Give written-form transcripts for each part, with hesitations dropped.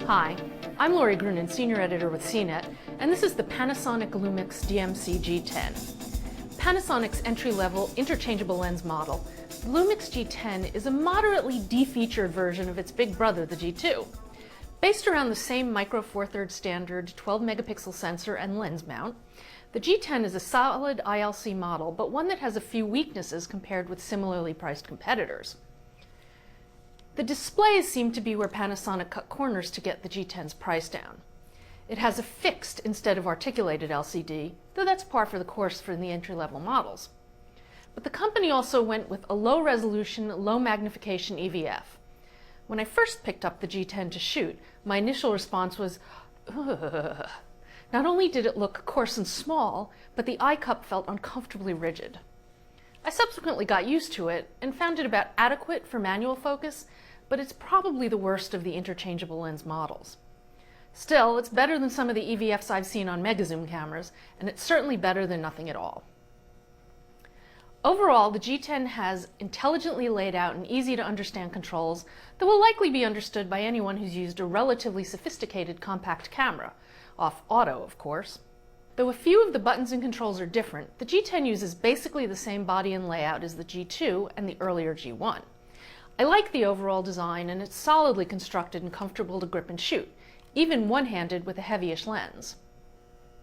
Hi, I'm Lori Grunin, Senior Editor with CNET, and this is the Panasonic Lumix DMC-G10. Panasonic's entry-level interchangeable lens model, the Lumix G10 is a moderately defeatured version of its big brother, the G2. Based around the same micro four thirds standard 12 megapixel sensor and lens mount, the G10 is a solid ILC model, but one that has a few weaknesses compared with similarly priced competitors. The displays seem to be where Panasonic cut corners to get the G10's price down. It has a fixed instead of articulated LCD, though that's par for the course for the entry-level models. But the company also went with a low-resolution, low-magnification EVF. When I first picked up the G10 to shoot, my initial response was, ugh. Not only did it look coarse and small, but the eye cup felt uncomfortably rigid. I subsequently got used to it and found it about adequate for manual focus, but it's probably the worst of the interchangeable lens models. Still, it's better than some of the EVFs I've seen on megazoom cameras, and it's certainly better than nothing at all. Overall, the G10 has intelligently laid out and easy to understand controls that will likely be understood by anyone who's used a relatively sophisticated compact camera, off auto, of course. Though a few of the buttons and controls are different, the G10 uses basically the same body and layout as the G2 and the earlier G1. I like the overall design, and it's solidly constructed and comfortable to grip and shoot, even one-handed with a heavyish lens.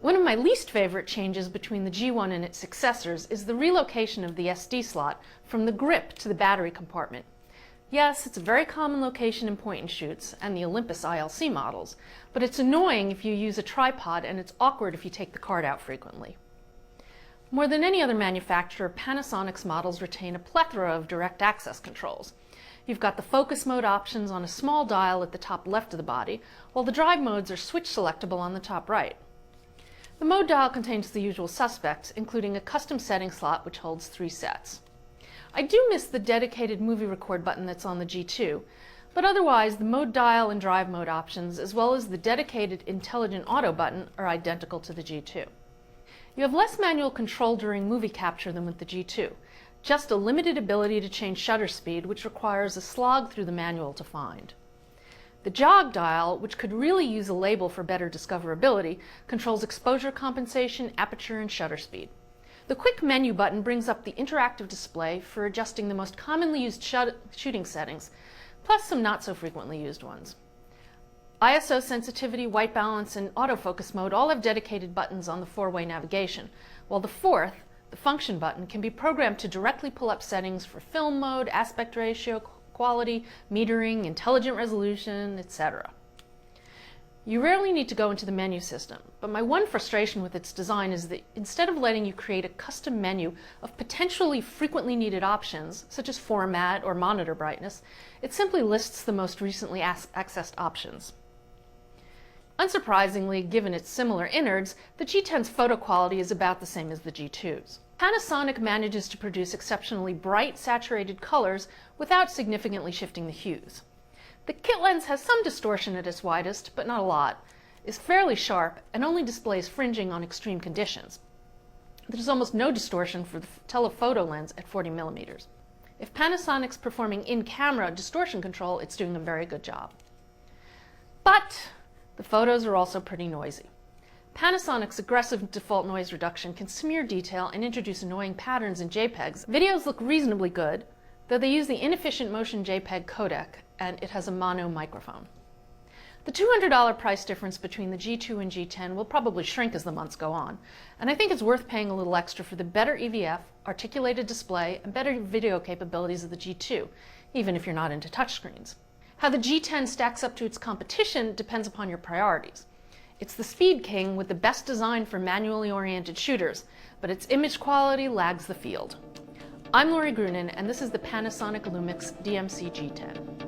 One of my least favorite changes between the G1 and its successors is the relocation of the SD slot from the grip to the battery compartment. Yes, it's a very common location in point-and-shoots and the Olympus ILC models, but it's annoying if you use a tripod, and it's awkward if you take the card out frequently. More than any other manufacturer, Panasonic's models retain a plethora of direct access controls. You've got the focus mode options on a small dial at the top left of the body, while the drive modes are switch selectable on the top right. The mode dial contains the usual suspects, including a custom setting slot which holds 3 sets. I do miss the dedicated movie record button that's on the G2, but otherwise the mode dial and drive mode options, as well as the dedicated intelligent auto button, are identical to the G2. You have less manual control during movie capture than with the G2, just a limited ability to change shutter speed, which requires a slog through the manual to find. The jog dial, which could really use a label for better discoverability, controls exposure compensation, aperture, and shutter speed. The quick menu button brings up the interactive display for adjusting the most commonly used shooting settings, plus some not so frequently used ones. ISO sensitivity, white balance, and autofocus mode all have dedicated buttons on the 4-way navigation, while the fourth, the function button, can be programmed to directly pull up settings for film mode, aspect ratio, quality, metering, intelligent resolution, etc. You rarely need to go into the menu system, but my one frustration with its design is that instead of letting you create a custom menu of potentially frequently needed options, such as format or monitor brightness, it simply lists the most recently accessed options. Unsurprisingly, given its similar innards, the G10's photo quality is about the same as the G2's. Panasonic manages to produce exceptionally bright, saturated colors without significantly shifting the hues. The kit lens has some distortion at its widest, but not a lot, is fairly sharp, and only displays fringing on extreme conditions. There's almost no distortion for the telephoto lens at 40 millimeters. If Panasonic's performing in-camera distortion control, it's doing a very good job. But the photos are also pretty noisy. Panasonic's aggressive default noise reduction can smear detail and introduce annoying patterns in JPEGs. Videos look reasonably good, though they use the inefficient Motion JPEG codec, and it has a mono microphone. The $200 price difference between the G2 and G10 will probably shrink as the months go on, and I think it's worth paying a little extra for the better EVF, articulated display, and better video capabilities of the G2, even if you're not into touchscreens. How the G10 stacks up to its competition depends upon your priorities. It's the speed king with the best design for manually oriented shooters, but its image quality lags the field. I'm Lori Grunin, and this is the Panasonic Lumix DMC-G10.